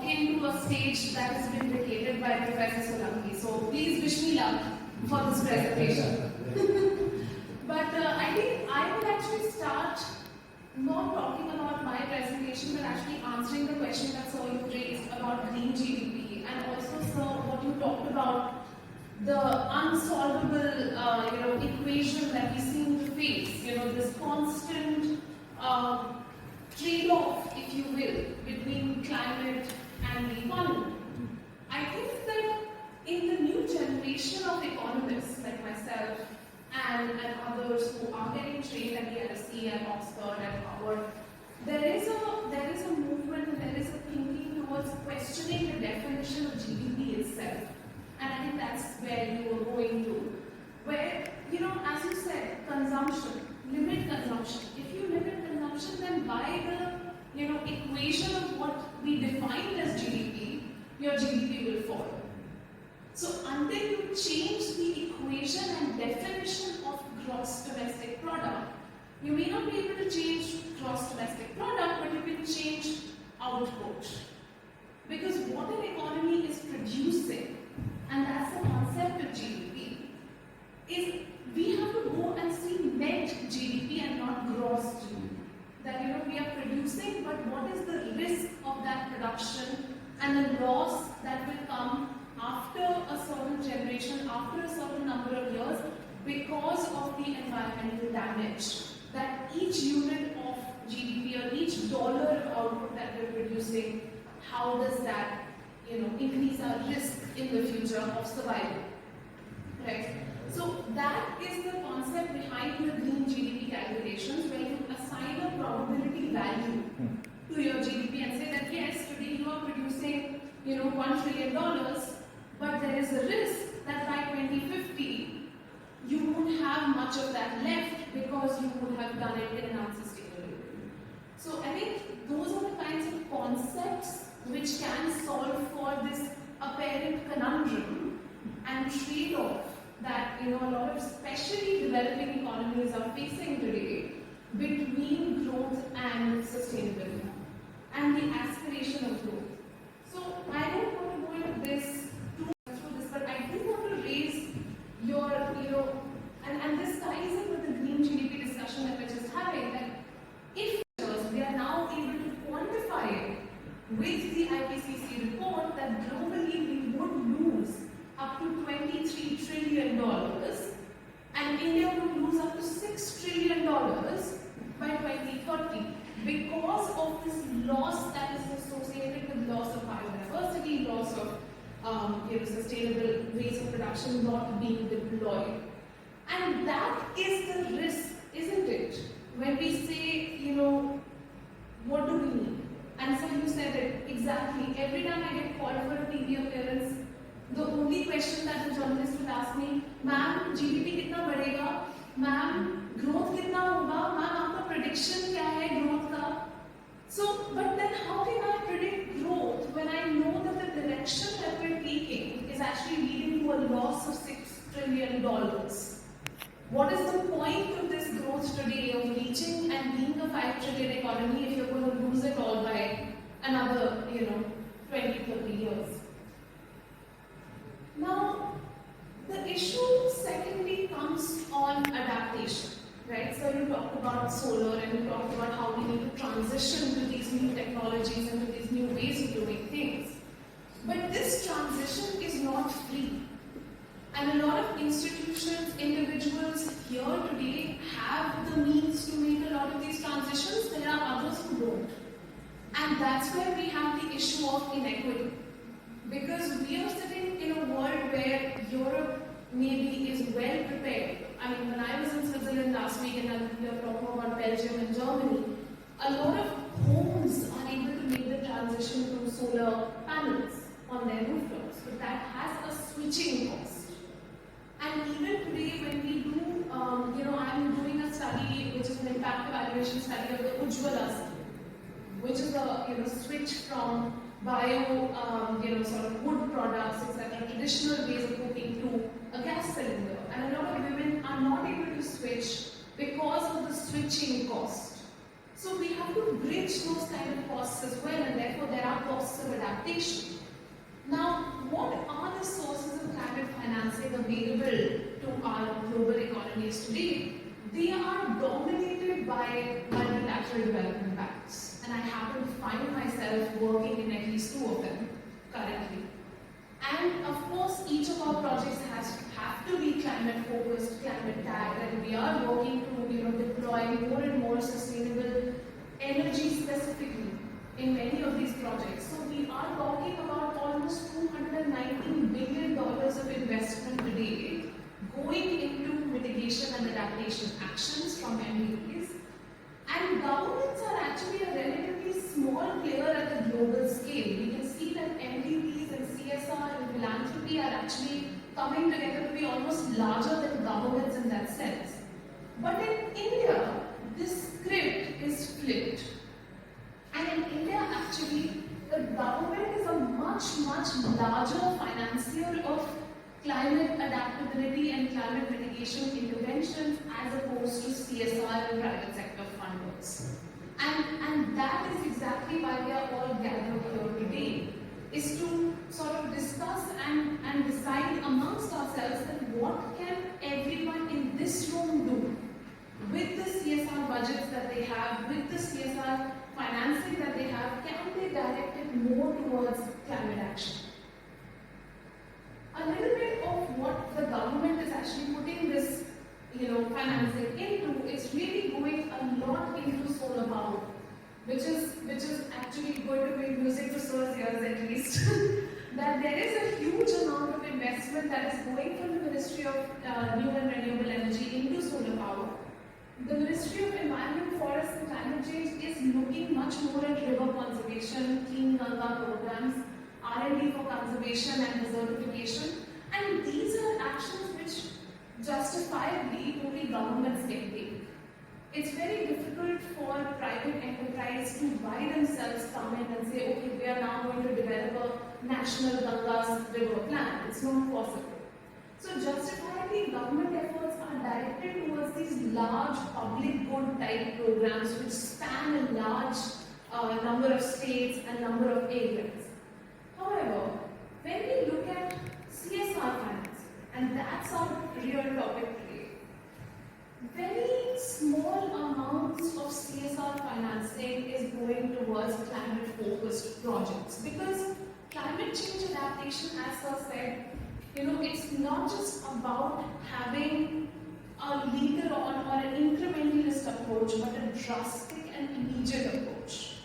into a stage that has been vacated by Professor Solanki. So please wish me luck for this presentation. But I think I will actually start not talking about my presentation, but actually answering the question that Sir you raised about green GDP, and also Sir what you talked about the unsolvable equation that we seem to face. This constant trade-off, if you will, between climate and the economy. I think that in the new generation of economists like myself and others who are getting trained at the LSE and Oxford and Harvard, there is a movement and there is a thinking towards questioning the definition of GDP itself. And I think that's where you are going to. Where, as you said, consumption, limit consumption. If you limit consumption, then by the equation of what we defined as GDP, your GDP will fall. So until you change the equation and definition of gross domestic product, you may not be able to change gross domestic product, but you can change output. Because what an economy is producing, and that's the concept of GDP, is we have to go and see net GDP and not gross GDP. That we are producing, but what is the risk of that production and the loss that will come after a certain generation, after a certain number of years, because of the environmental damage. That each unit of GDP or each dollar of output that we're producing, how does that increase our risk in the future of survival, right? So that is the concept behind the green GDP calculations, where you assign a probability value to your GDP and say that yes, today you are producing $1 trillion, but there is a risk that by 2050 you won't have much of that left because you would have done it in an unsustainable way. So I think those are the kinds of concepts which can solve for this apparent conundrum and trade-off that a lot of especially developing economies are facing today between growth and sustainability and the aspiration of growth. So I don't want to go into this too much through this, but I do want to raise your and this ties in with the green GDP discussion that we're just having, that if we are now able to quantify it with the IPCC report that globally we would lose up to $23 trillion and India would lose up to $6 trillion by 2030 because of this loss that is associated with loss of biodiversity, loss of sustainable ways of production not being deployed. And that is the risk, isn't it? When we say, what do we need? And so you said it exactly. Every time I get called for a TV appearance, the only question that the journalist would ask me, ma'am, GDP कितना बढ़ेगा? Ma'am, growth कितना होगा? Ma'am, आपका prediction क्या है growth का? So, but then how can I predict growth when I know that the direction that we're taking is actually leading to a loss of $6 trillion? What is the point of this growth today of reaching and being a $5 trillion economy if you're going to lose it all by another, 20, 30 years? Now, the issue secondly comes on adaptation, right? So you talked about solar and you talked about how we need to transition to these new technologies and to these new ways of doing things. But this transition is not free. And a lot of institutions, individuals here today have the means to make a lot of these transitions. There are others who don't. And that's where we have the issue of inequity. Because we are sitting in a world where Europe maybe is well prepared. I mean, when I was in Switzerland last week and we were talking about Belgium and Germany, a lot of homes are able to make the transition to solar panels on their rooftops. But that has a switching cost. And even today, when we do, I'm doing a study which is an impact evaluation study of the Ujjwala scheme, which is a switch from bio, sort of wood products, etc., traditional ways of cooking to a gas cylinder. And a lot of women are not able to switch because of the switching cost. So we have to bridge those kind of costs as well, and therefore there are costs of adaptation. adaptation. Now, what are the sources of climate financing available to our global economies today? They are dominated by multilateral development banks, and I happen to find myself working in at least 2 of them currently. And of course, each of our projects have to be climate focused, climate tagged, and we are working to deploy more and more sustainable energy specifically in many of these projects. So we are talking about almost $219 billion of investment today going into mitigation and adaptation actions from MDBs. And governments are actually a relatively small player at the global scale. We can see that MDBs and CSR and philanthropy are actually coming together to be almost larger than governments in that sense. But in India, this script is flipped. And in India, actually, the government is a much, much larger financier of climate adaptability and climate mitigation interventions as opposed to CSR and private sector funders. And that is exactly why we are all gathered here today, is to sort of discuss and decide amongst ourselves that what can everyone in this room do with the CSR budgets that they have, with the CSR financing that they have, can they direct it more towards climate action? A little bit of what the government is actually putting this financing into is really going a lot into solar power, which is actually going to be music to Sur's ears at least. That there is a huge amount of investment that is going from the Ministry of New and Renewable Energy into solar power. The Ministry of Environment, Forests and Climate Change is looking much more at river conservation, clean Ganga programs, R&D for conservation and desertification, and these are actions which justifiably only governments can take. It's very difficult for private enterprise to by themselves come in and say, okay, we are now going to develop a national Ganga's river plan. It's not possible. So justifiably, government efforts are directed towards these large public good type programs which span a large number of states and number of areas. However, when we look at CSR financing, and that's our real topic today, very small amounts of CSR financing is going towards climate focused projects, because climate change adaptation, as Sir said, it's not just about having a leader on or an incrementalist approach, but a drastic and immediate approach.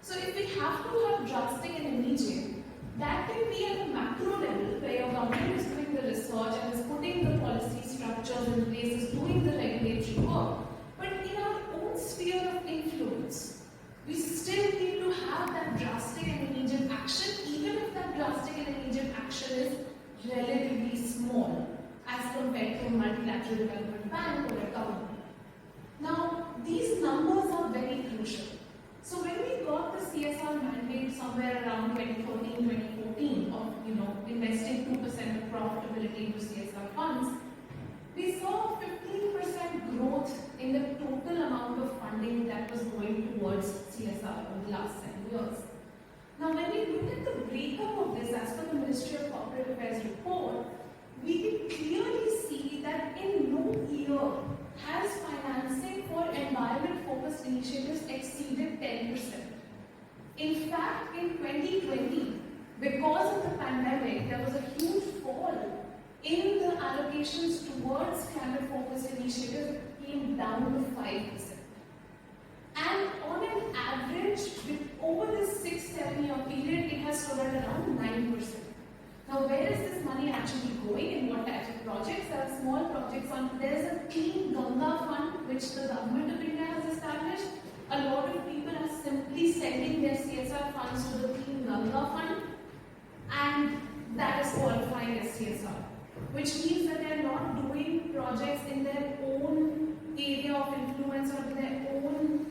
So if we have to have drastic and immediate, that can be at a macro level where your government is doing the research and is putting the policy structures in place, is doing the regulatory work. But in our own sphere of influence, we still need to have that drastic and immediate action, even if that drastic and immediate action is relatively small as compared to a multilateral development bank or a government. Now, these numbers are very crucial. So when we got the CSR mandate somewhere around 2013-2014 of investing 2% of profitability into CSR funds, we saw 15% growth in the total amount of funding that was going towards CSR over the last 7 years. Now, when we look at the breakup of this as per the Ministry of Corporate Affairs report, we can clearly see that in no year has financing for environment-focused initiatives exceeded 10%. In fact, in 2020, because of the pandemic, there was a huge fall in the allocations towards climate-focused initiatives. It came down to 5%. And on an average, over this 6-7 year period, it has stood at around 9%. Now, where is this money actually going and what types of projects? There are small projects there is a Clean Ganga Fund which the government of India has established. A lot of people are simply sending their CSR funds to the Clean Ganga Fund, and that is qualifying as CSR, which means that they are not doing projects in their own area of influence or in their own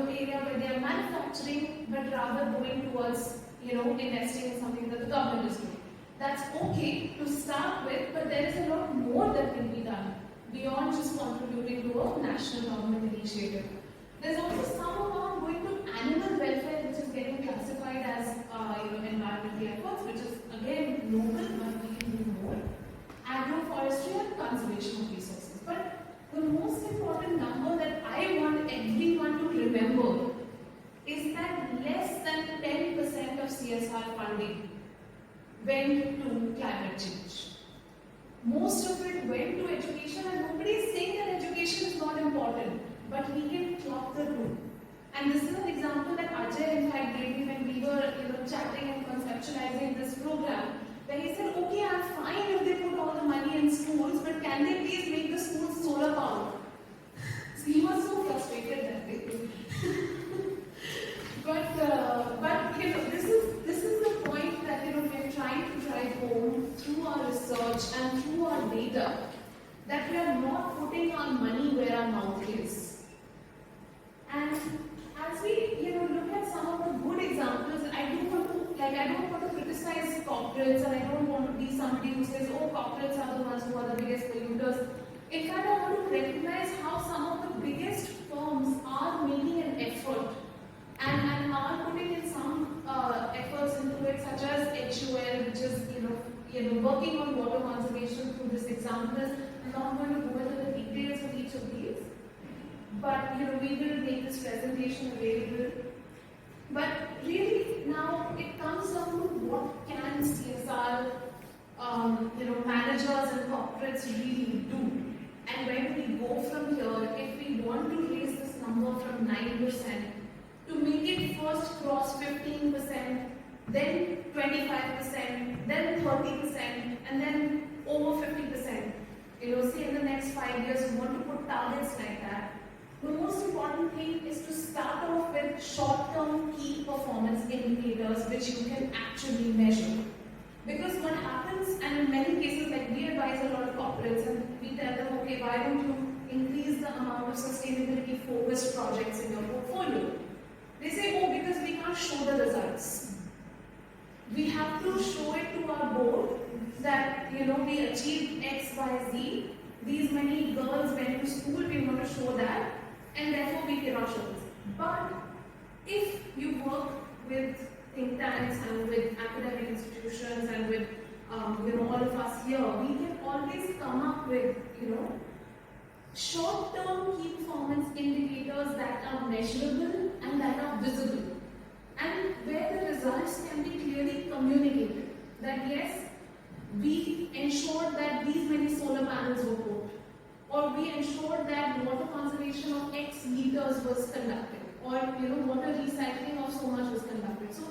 area where they are manufacturing, but rather going towards investing in something that the government is doing. That's okay to start with, but there is a lot more that can be done beyond just contributing to a national government initiative. There's also some amount going to animal welfare, which is getting classified as environmental conservation of resources. But the most important number that I want everyone to remember is that less than 10% of CSR funding went to climate change. Most of it went to education, and nobody is saying that education is not important, but we can clock the room. And this is an example that Ajay in fact gave me when we were chatting and conceptualizing this program, where he said, okay, I'm fine if they put all the money in schools, but can they please make the schools solar powered? So he was so frustrated that day. but this is the point that we're trying to drive home through our research and through our data, that we are not putting our money where our mouth is. And as we look at some of the good examples, I don't want to criticize corporates, and I don't want to be somebody who says, oh, corporates are the ones who are the biggest polluters. In fact, I want to recognize how some of the biggest firms are making an effort and are putting in some efforts into it, such as HUL, which is working on water conservation through this example. I'm not going to go into the details of each of these, but we will make this presentation available. But really, now it comes down to what can CSR, managers and corporates really do, and where do we go from here if we want to raise this number from 9% to make it first cross 15%, then 25%, then 30%, and then over 50%. Say in the next 5 years, we want to put targets like that. The most important thing is to start off with short-term key performance indicators which you can actually measure. Because what happens, and in many cases, like we advise a lot of corporates and we tell them, okay, why don't you increase the amount of sustainability focused projects in your portfolio? They say, oh, because we can't show the results. We have to show it to our board that we achieved X, Y, Z. These many girls went to school, we want to show that, and therefore we cannot show this. But if you work with think tanks and with academic institutions and with all of us here, we can always come up with short-term key performance indicators that are measurable and that are visible, and where the results can be clearly communicated. That yes, we ensured that these many solar panels were put, or we ensured that water conservation of X liters was conducted, or water recycling of so much was conducted. So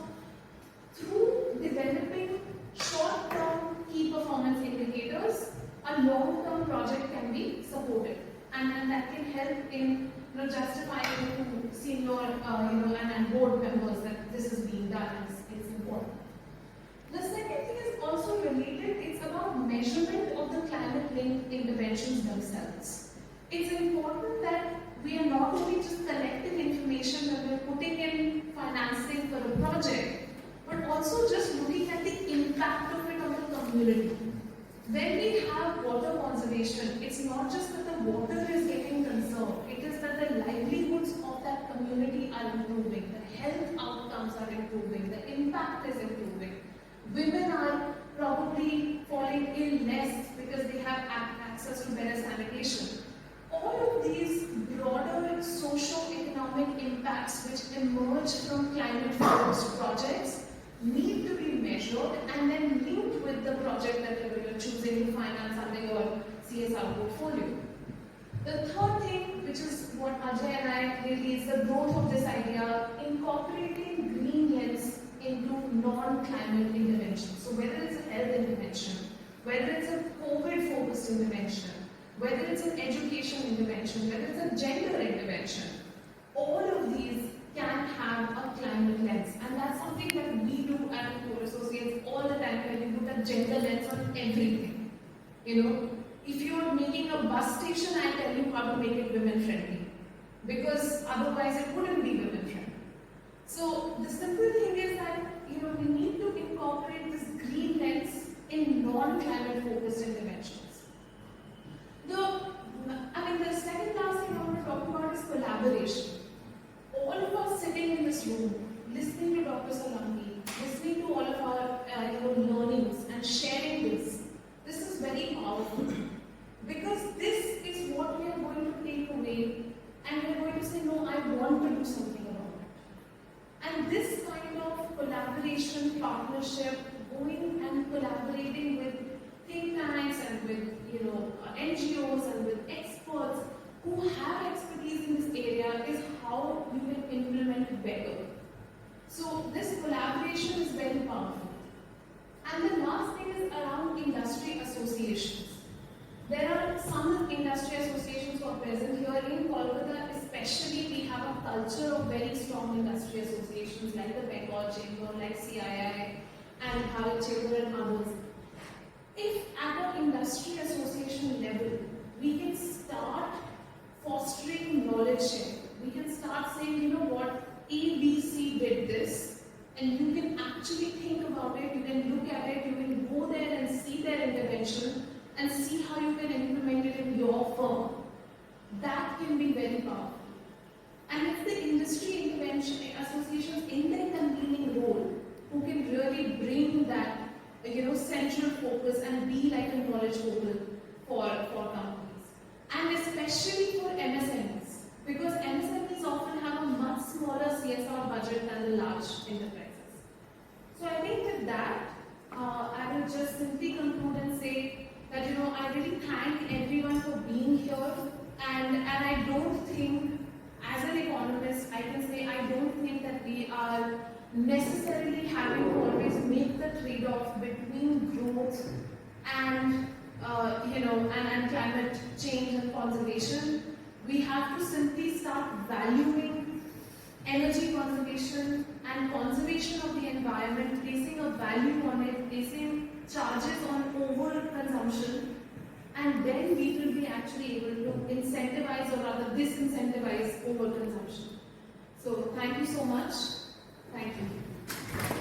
through developing short-term key performance indicators, a long-term project can be supported, and that can help in justifying to senior and board members that this is being done. It's important. The second thing is also related. It's about measurement of the climate-linked interventions themselves. It's important that we are not only just collecting information when we're putting in financing for a project, but also just looking at the impact of it on the community. When we have water conservation, it's not just that the water is getting conserved, it is that the livelihoods of that community are improving, the health outcomes are improving, the impact is improving. Women are probably falling ill less because they have access to better sanitation. All of these broader socio-economic impacts which emerge from climate-focused projects need to be measured and then linked with the project that you're choosing to finance under your CSR portfolio. The third thing, which is what Ajay and I really is the growth of this idea, incorporating green lens into non-climate interventions. So whether it's a health intervention, whether it's a COVID-focused intervention, whether it's an education intervention, whether it's a gender intervention, all of these can have a climate lens. And that's something that we do at Nikore Associates all the time, where we put a gender lens on everything. If you're making a bus station, I tell you how to make it women-friendly, because otherwise it wouldn't be women-friendly. So the simple thing is that we need to incorporate this green lens in non-climate focused interventions. The second last thing I want to talk about is collaboration. All of us sitting in this room, listening to Dr. Solanki, listening to all of our learnings and sharing this is very powerful. Because collaboration, partnership, going and collaborating with think tanks and with NGOs and with experts who have expertise in this area is how you can implement better. So this collaboration is very powerful. And the last thing is around industry associations. There are some industry associations who are present here in Kolkata, especially we have a culture of very strong industry associations like the Bengal Chamber, like CII and Bharat Chamber and others. If at an industry association level, we can start fostering knowledge sharing, we can start saying, you know what, ABC did this, and you can actually think about it, you can look at it, you can go there and see their intervention and see how you can implement it in your firm. That can be very powerful. And it's the industry intervention associations in their convening role who can really bring that central focus and be like a knowledge portal for companies. And especially for MSMEs, because MSMEs often have a much smaller CSR budget than the large enterprises. So I think with that, I will just simply conclude and say that I really thank everyone for being here, and I don't think, as an economist, I can say I don't think that we are necessarily having to always make the trade-off between growth and and climate change and conservation. We have to simply start valuing energy conservation and conservation of the environment, placing a value on it, placing charges on over-consumption, and then we will be actually able to incentivize or rather disincentivize over-consumption. So thank you so much. Thank you.